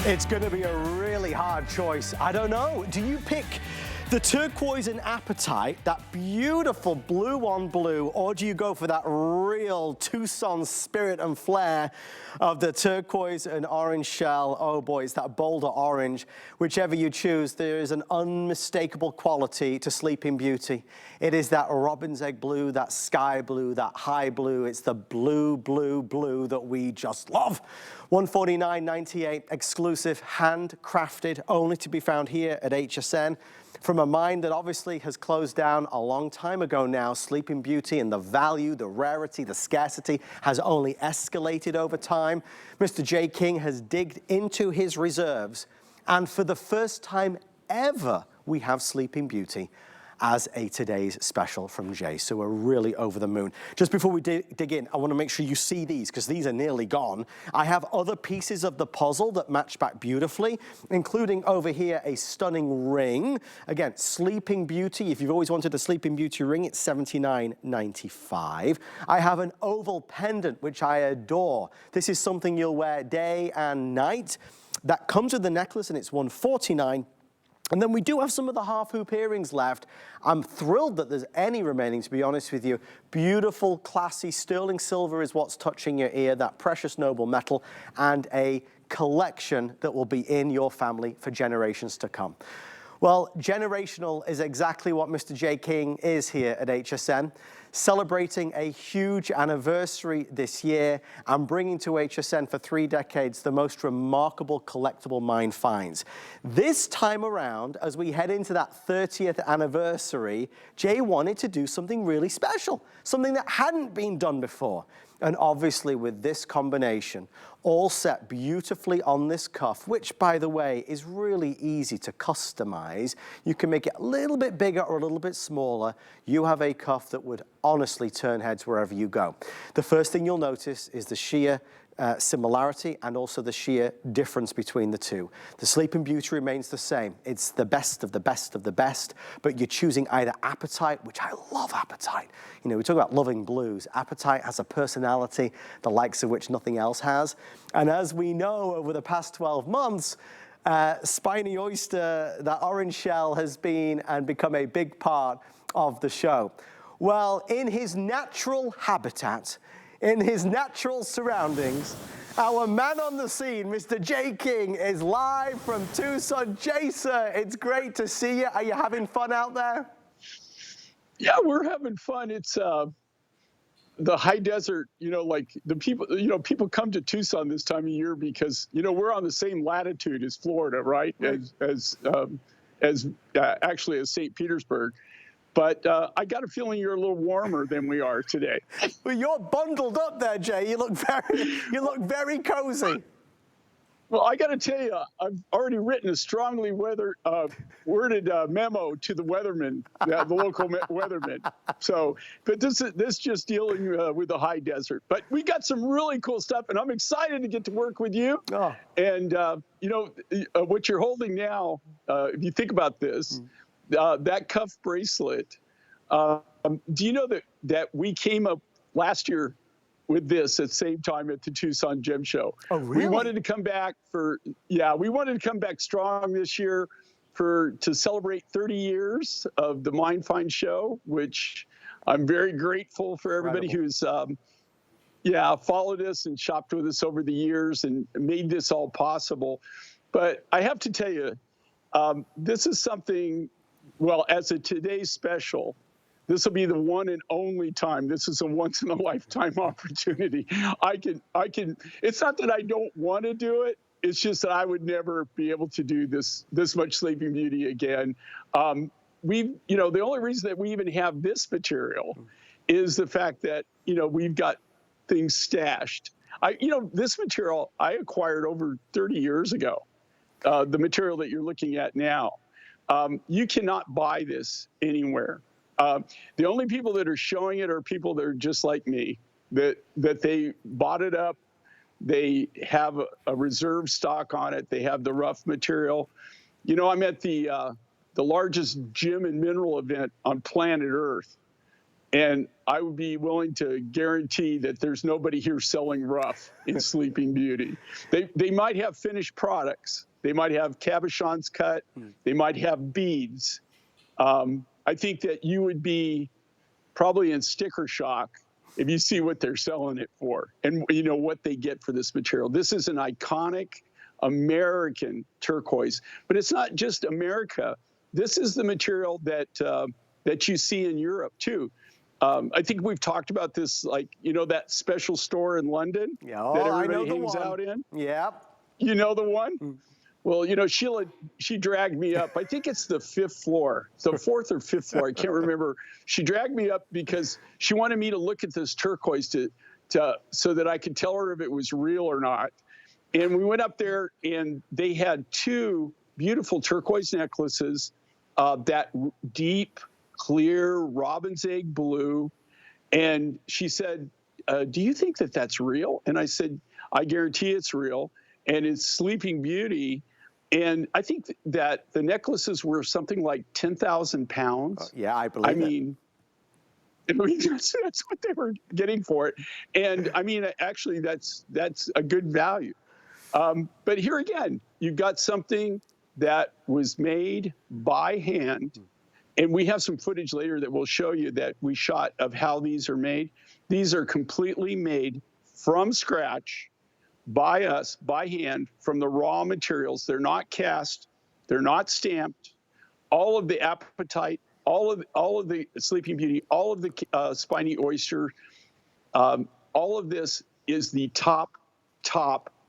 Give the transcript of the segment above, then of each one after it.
It's going to be a really hard choice. I don't know. Do you pick the Turquoise and Apatite, that beautiful blue on blue, or do you go for that real Tucson spirit and flair of the turquoise and orange shell? Oh boy, it's that bolder orange. Whichever you choose, there is an unmistakable quality to Sleeping Beauty. It is that robin's egg blue, that sky blue, that high blue. It's the blue, blue, blue that we just love. $149.98, exclusive, handcrafted, only to be found here at HSN. From a mine that obviously has closed down a long time ago now, Sleeping Beauty, and the value, the rarity, the scarcity has only escalated over time. Mr. J. King has digged into his reserves, and for the first time ever, we have Sleeping Beauty as a today's special from Jay. So we're really over the moon. Just before we dig in, I want to make sure you see these, because these are nearly gone. I have other pieces of the puzzle that match back beautifully, including over here a stunning ring. Again, Sleeping Beauty. If you've always wanted a Sleeping Beauty ring, it's $79.95. I have an oval pendant, which I adore. This is something you'll wear day and night. That comes with the necklace, and it's $149. And then we do have some of the half hoop earrings left. I'm thrilled that there's any remaining, to be honest with you. Beautiful, classy, sterling silver is what's touching your ear, that precious noble metal, and a collection that will be in your family for generations to come. Well, generational is exactly what Mr. J. King is here at HSN, celebrating a huge anniversary this year and bringing to HSN for 3 decades the most remarkable collectible mine finds. This time around, as we head into that 30th anniversary, Jay wanted to do something really special, something that hadn't been done before. And obviously with this combination, all set beautifully on this cuff, which by the way, is really easy to customize. You can make it a little bit bigger or a little bit smaller. You have a cuff that would honestly turn heads wherever you go. The first thing you'll notice is the sheer similarity and also the sheer difference between the two. The Sleeping Beauty remains the same. It's the best of the best of the best, but you're choosing either Apatite, which I love Apatite. You know, we talk about loving blues. Apatite has a personality, the likes of which nothing else has. And as we know over the past 12 months, Spiny Oyster, that orange shell, has been and become a big part of the show. Well, in his natural habitat, in his natural surroundings, our man on the scene, Mr. J. King, is live from Tucson. Jay, sir, it's great to see you. Are you having fun out there? Yeah, we're having fun. It's the high desert, you know, like the people, you know, people come to Tucson this time of year because, you know, we're on the same latitude as Florida, right? Actually as St. Petersburg. But I got a feeling you're a little warmer than we are today. Well, you're bundled up there, Jay. You look very cozy. Well, I got to tell you, I've already written a strongly worded memo to the weatherman, the local weatherman. So, but this just dealing with the high desert. But we got some really cool stuff, and I'm excited to get to work with you. Oh. And you know, what you're holding now, if you think about this. That cuff bracelet, do you know that we came up last year with this at the same time at the Tucson Gem Show? Oh, really? We wanted to come back we wanted to come back strong this year to celebrate 30 years of the Mine Find Show, which I'm very grateful for everybody who's followed us and shopped with us over the years and made this all possible. But I have to tell you, this is something. Well, as a today's special, this will be the one and only time. This is a once in a lifetime opportunity. I can, it's not that I don't want to do it. It's just that I would never be able to do this much Sleeping Beauty again. You know, the only reason that we even have this material is the fact that, you know, we've got things stashed. You know, this material I acquired over 30 years ago, the material that you're looking at now. You cannot buy this anywhere. The only people that are showing it are people that are just like me, that they bought it up, they have a reserve stock on it, they have the rough material. You know, I'm at the largest gem and mineral event on planet Earth, And I would be willing to guarantee that there's nobody here selling rough in Sleeping Beauty. They might have finished products. They might have cabochons cut. They might have beads. I think that you would be probably in sticker shock if you see what they're selling it for and you know what they get for this material. This is an iconic American turquoise, but it's not just America. This is the material that that you see in Europe too. I think we've talked about this, like, you know, that special store in London that everybody hangs out in. Yep. You know the one? Well, you know, Sheila, she dragged me up. I think it's the 5th floor, the 4th or 5th floor. I can't remember. She dragged me up because she wanted me to look at this turquoise so that I could tell her if it was real or not. And we went up there, and they had 2 beautiful turquoise necklaces, that deep, clear robin's egg blue. And she said, do you think that that's real? And I said, I guarantee it's real. And it's Sleeping Beauty. And I think that the necklaces were something like 10,000 pounds. Yeah, I believe it. I mean, that's what they were getting for it. And I mean, actually, that's a good value. But here again, you've got something that was made by hand. And we have some footage later that will show you that we shot of how these are made. These are completely made from scratch by us, by hand, from the raw materials. They're not cast, they're not stamped. All of the apatite, all of the Sleeping Beauty, all of the spiny oyster, all of this is the top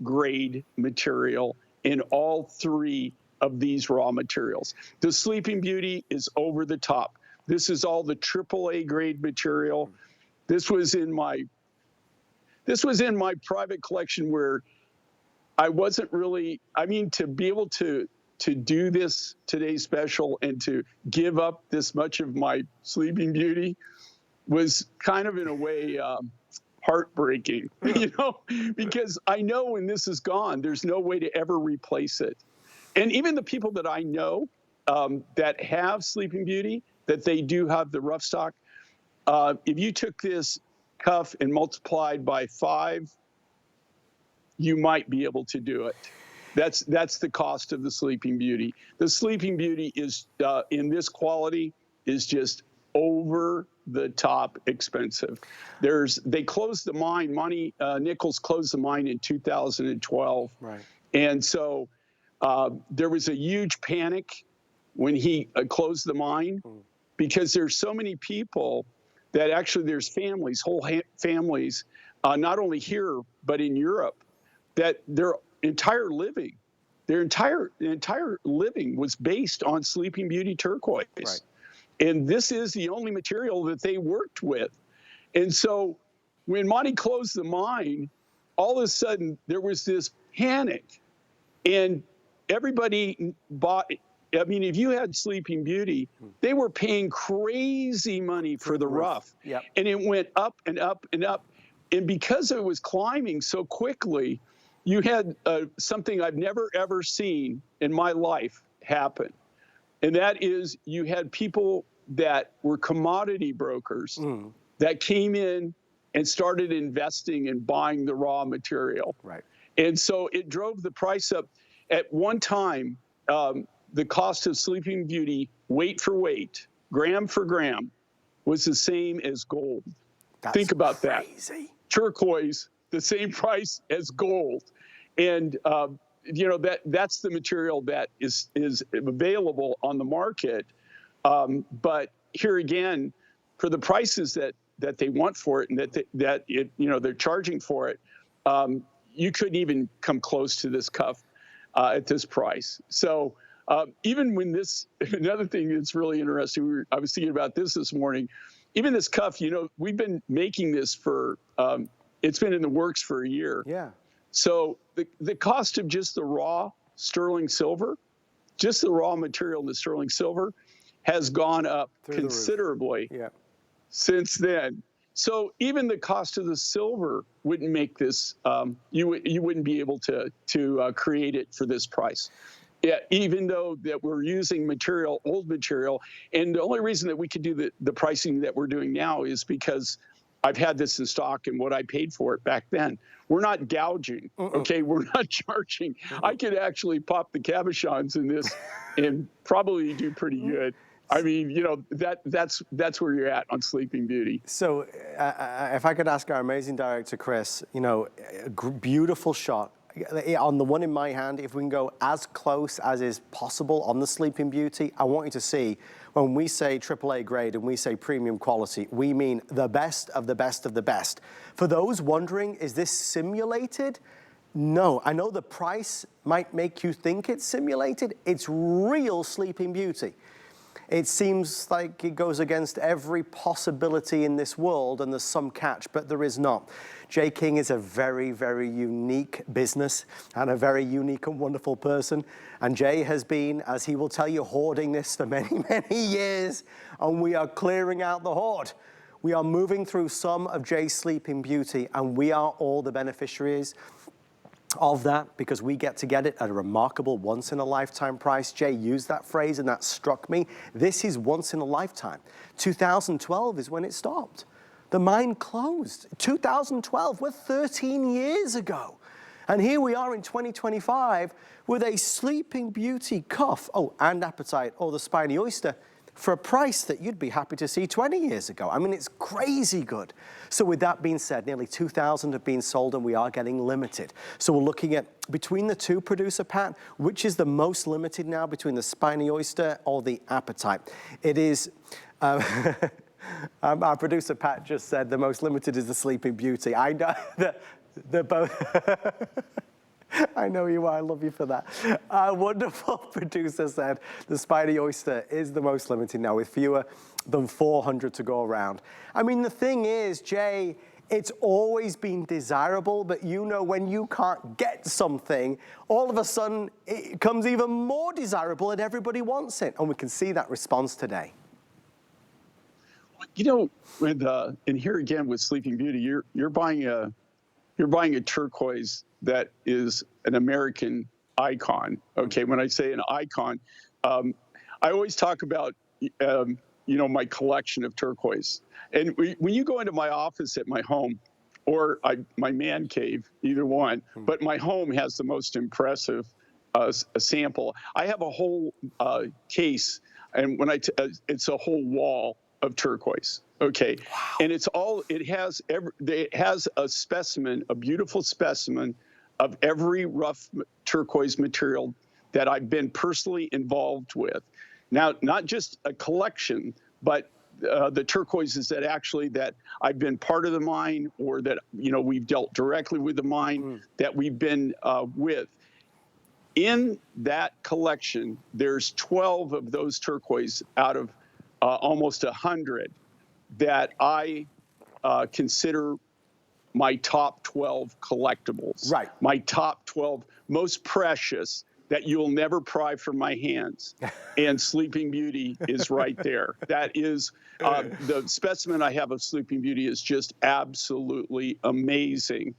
grade material in all 3 of these raw materials. The Sleeping Beauty is over the top. This is all the AAA grade material. This was in my private collection where I wasn't really, I mean, to be able to do this today's special and to give up this much of my Sleeping Beauty was kind of, in a way, heartbreaking, you know, because I know when this is gone, there's no way to ever replace it. And even the people that I know that have Sleeping Beauty, that they do have the rough stock, if you took this cuff and multiplied by 5, you might be able to do it. That's the cost of the Sleeping Beauty. The Sleeping Beauty is, in this quality, is just over the top expensive. They closed the mine. Monty Nichols closed the mine in 2012. Right. And so there was a huge panic when he closed the mine because there's so many people that actually there's families, whole families, not only here, but in Europe, that their entire living was based on Sleeping Beauty turquoise. Right. And this is the only material that they worked with. And so when Monty closed the mine, all of a sudden there was this panic and everybody bought. I mean, if you had Sleeping Beauty, they were paying crazy money for the rough. Yep. And it went up and up and up. And because it was climbing so quickly, you had something I've never, ever seen in my life happen. And that is, you had people that were commodity brokers that came in and started investing and buying the raw material. Right. And so it drove the price up. At one time, the cost of Sleeping Beauty, weight for weight, gram for gram, was the same as gold. Think about crazy. That. Turquoise, the same price as gold. And you know, that's the material that is available on the market. But here again, for the prices that they want for it and that it, you know, they're charging for it, you couldn't even come close to this cuff at this price. So even when this, another thing that's really interesting, I was thinking about this morning, even this cuff, you know, we've been making this for, it's been in the works for a year. Yeah. So the cost of just the raw sterling silver, just the raw material in the sterling silver, has gone up considerably since then. So even the cost of the silver wouldn't make this, you wouldn't be able to create it for this price. Yeah, even though that we're using material, old material, and the only reason that we could do the pricing that we're doing now is because I've had this in stock and what I paid for it back then. We're not gouging, okay? We're not charging. I could actually pop the cabochons in this and probably do pretty good. I mean, you know, that's where you're at on Sleeping Beauty. So if I could ask our amazing director, Chris, you know, beautiful shot. On the one in my hand, if we can go as close as is possible on the Sleeping Beauty, I want you to see when we say AAA grade and we say premium quality, we mean the best of the best of the best. For those wondering, is this simulated? No, I know the price might make you think it's simulated. It's real Sleeping Beauty. It seems like it goes against every possibility in this world, and there's some catch, but there is not. Jay King is a very, very unique business and a very unique and wonderful person. And Jay has been, as he will tell you, hoarding this for many, many years, and we are clearing out the hoard. We are moving through some of Jay's Sleeping Beauty, and we are all the beneficiaries of that because we get to get it at a remarkable once-in-a-lifetime price. Jay used that phrase and that struck me. This is once in a lifetime. 2012 is when it stopped. The mine closed. 2012, we're 13 years ago. And here we are in 2025 with a Sleeping Beauty cuff, and apatite, or the spiny oyster, for a price that you'd be happy to see 20 years ago. I mean, it's crazy good. So with that being said, nearly 2,000 have been sold and we are getting limited. So we're looking at, between the two, producer Pat, which is the most limited now between the spiny oyster or the apatite? It is, our producer Pat just said the most limited is the Sleeping Beauty. I know, they're both. I know you are, I love you for that. Our wonderful producer said the spiny oyster is the most limited now with fewer than 400 to go around. I mean, the thing is, Jay, it's always been desirable, but you know when you can't get something, all of a sudden it becomes even more desirable and everybody wants it. And we can see that response today. You know, with and here again with Sleeping Beauty, you're buying a turquoise that is an American icon. Okay, when I say an icon, I always talk about you know, my collection of turquoise. And when you go into my office at my home, or my man cave, either one, but my home has the most impressive sample. I have a whole case, and when it's a whole wall of turquoise. Okay, wow. And it has a specimen, a beautiful specimen of every rough turquoise material that I've been personally involved with. Now, not just a collection, but the turquoises that I've been part of the mine, or that, you know, we've dealt directly with the mine, that we've been with. In that collection, there's 12 of those turquoise out of almost 100 that I consider my top 12 collectibles. Right. My top 12 most precious that you'll never pry from my hands. And Sleeping Beauty is right there. That is, the specimen I have of Sleeping Beauty is just absolutely amazing.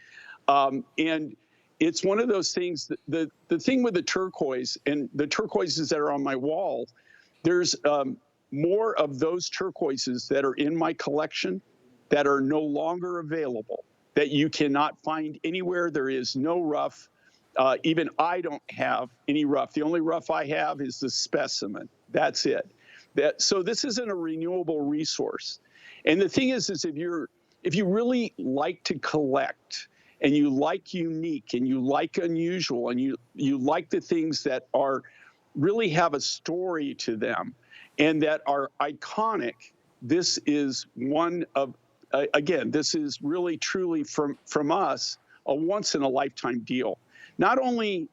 And it's one of those things, the thing with the turquoise, and the turquoises that are on my wall, there's more of those turquoises that are in my collection that are no longer available, that you cannot find anywhere. There is no rough. Even I don't have any rough. The only rough I have is the specimen. That's it. So this isn't a renewable resource. And the thing is if you really like to collect, and you like unique, and you like unusual, and you like the things that are really have a story to them and that are iconic, this is one of, again, this is really truly from us a once-in-a-lifetime deal. Not only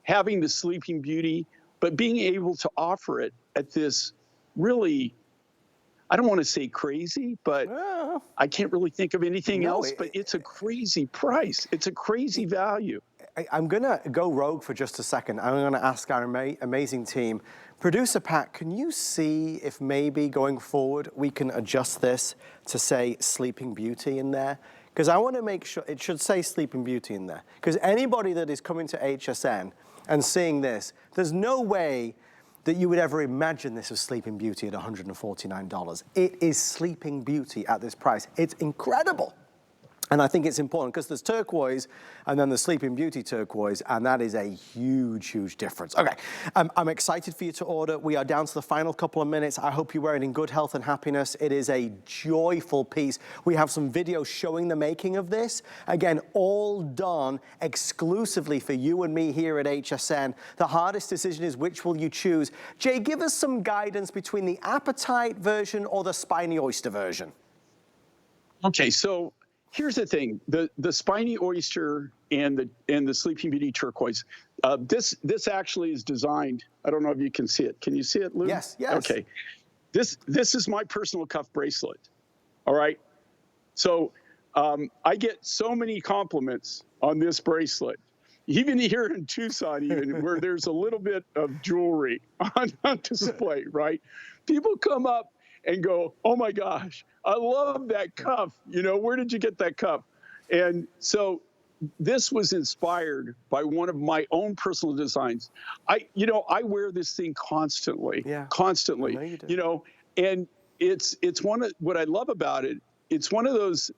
having the Sleeping Beauty, but being able to offer it at this really, I don't want to say crazy, but I can't really think of anything else, but it's a crazy price. It's a crazy value. I'm going to go rogue for just a second. I'm going to ask our amazing team. Producer Pat, can you see if maybe going forward we can adjust this to say Sleeping Beauty in there? because I want to make sure it should say Sleeping Beauty in there. Because anybody that is coming to HSN and seeing this, there's no way that you would ever imagine this as Sleeping Beauty at $149. It is Sleeping Beauty at this price. It's incredible. And I think it's important because there's turquoise and then the Sleeping Beauty turquoise, and that is a huge, huge difference. Okay, I'm excited for you to order. We are down to the final couple of minutes. I hope you wear it in good health and happiness. It is a joyful piece. We have some videos showing the making of this. Again, all done exclusively for you and me here at HSN. The hardest decision is which will you choose. Jay, give us some guidance between the apatite version or the spiny oyster version. Okay, so here's the thing: the spiny oyster and the Sleeping Beauty turquoise. This actually is designed. I don't know if you can see it. Can you see it, Lou? Yes. Yes. Okay. This is my personal cuff bracelet. All right. So I get so many compliments on this bracelet, even here in Tucson, even where there's a little bit of jewelry on display. Right? People come up and go, "Oh my gosh, I love that cuff. You know, where did you get that cuff?" And so this was inspired by one of my own personal designs. I wear this thing constantly, constantly. I know you do. You know, and it's one of what I love about it. It's one of those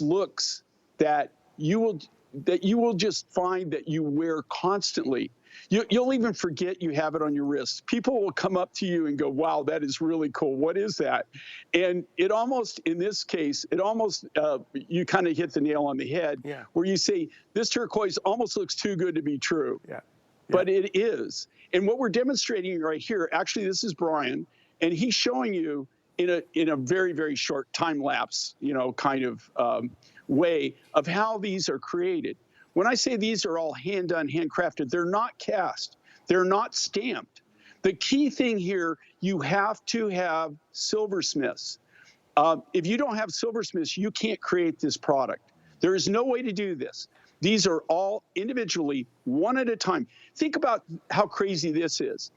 looks that you will just find that you wear constantly. You'll even forget you have it on your wrist. People will come up to you and go, "Wow, that is really cool. What is that?" And it almost, in this case, you kind of hit the nail on the head, where you say, this turquoise almost looks too good to be true. But it is. And what we're demonstrating right here, actually, this is Brian, and he's showing you in a very, very short time lapse, kind of way of how these are created. When I say these are all hand done, handcrafted, they're not cast, they're not stamped. The key thing here, you have to have silversmiths. If you don't have silversmiths, you can't create this product. There is no way to do this. These are all individually, one at a time. Think about how crazy this is.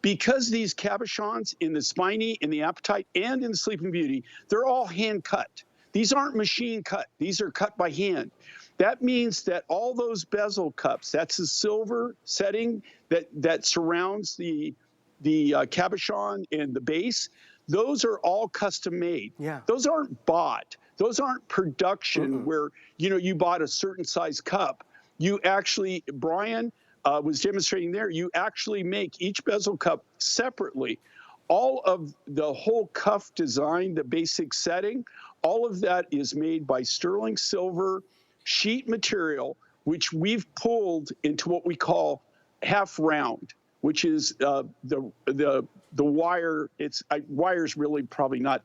Because these cabochons in the spiny, in the apatite, and in the Sleeping Beauty, they're all hand cut. These aren't machine cut. These are cut by hand. That means that all those bezel cups, that's the silver setting that surrounds the cabochon and the base, those are all custom made. Those aren't bought. Those aren't production where, you bought a certain size cup. You actually, Brian was demonstrating there, you actually make each bezel cup separately. All of the whole cuff design, the basic setting, all of that is made by sterling silver sheet material, which we've pulled into what we call half round, which is the wire. Wire's really probably not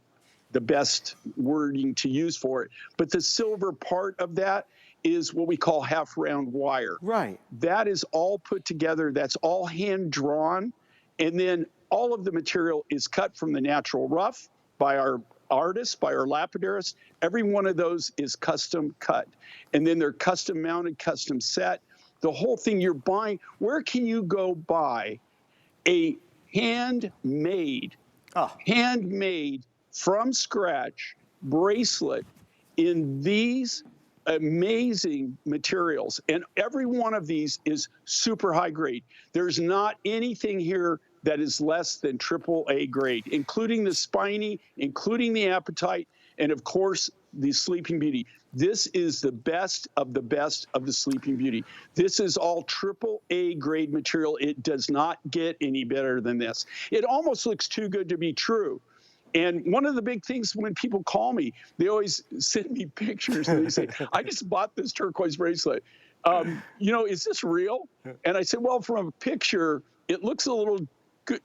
the best wording to use for it, but the silver part of that is what we call half round wire. Right. That is all put together. That's all hand drawn, and then all of the material is cut from the natural rough by our artists, by our lapidarists. Every one of those is custom cut. And then they're custom mounted, custom set. The whole thing you're buying, where can you go buy a handmade from scratch bracelet in these amazing materials? And every one of these is super high grade. There's not anything here that is less than AAA grade, including the spiny, including the apatite, and of course, the Sleeping Beauty. This is the best of the Sleeping Beauty. This is all AAA grade material. It does not get any better than this. It almost looks too good to be true. And one of the big things when people call me, they always send me pictures and they say, "I just bought this turquoise bracelet. Is this real?" And I said, "Well, from a picture, it looks a little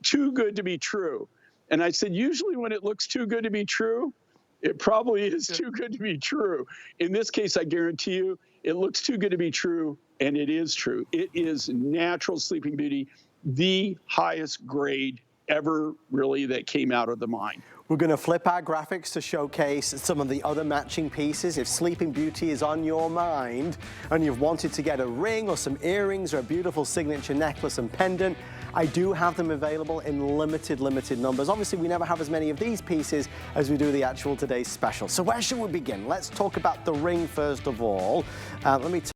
too good to be true." And I said, usually when it looks too good to be true, it probably is too good to be true. In this case, I guarantee you, it looks too good to be true, and it is true. It is natural Sleeping Beauty, the highest grade whatever really that came out of the mine. We're going to flip our graphics to showcase some of the other matching pieces. If Sleeping Beauty is on your mind and you've wanted to get a ring or some earrings or a beautiful signature necklace and pendant, I do have them available in limited numbers. Obviously, we never have as many of these pieces as we do the actual today's special. So where should we begin? Let's talk about the ring first of all. Let me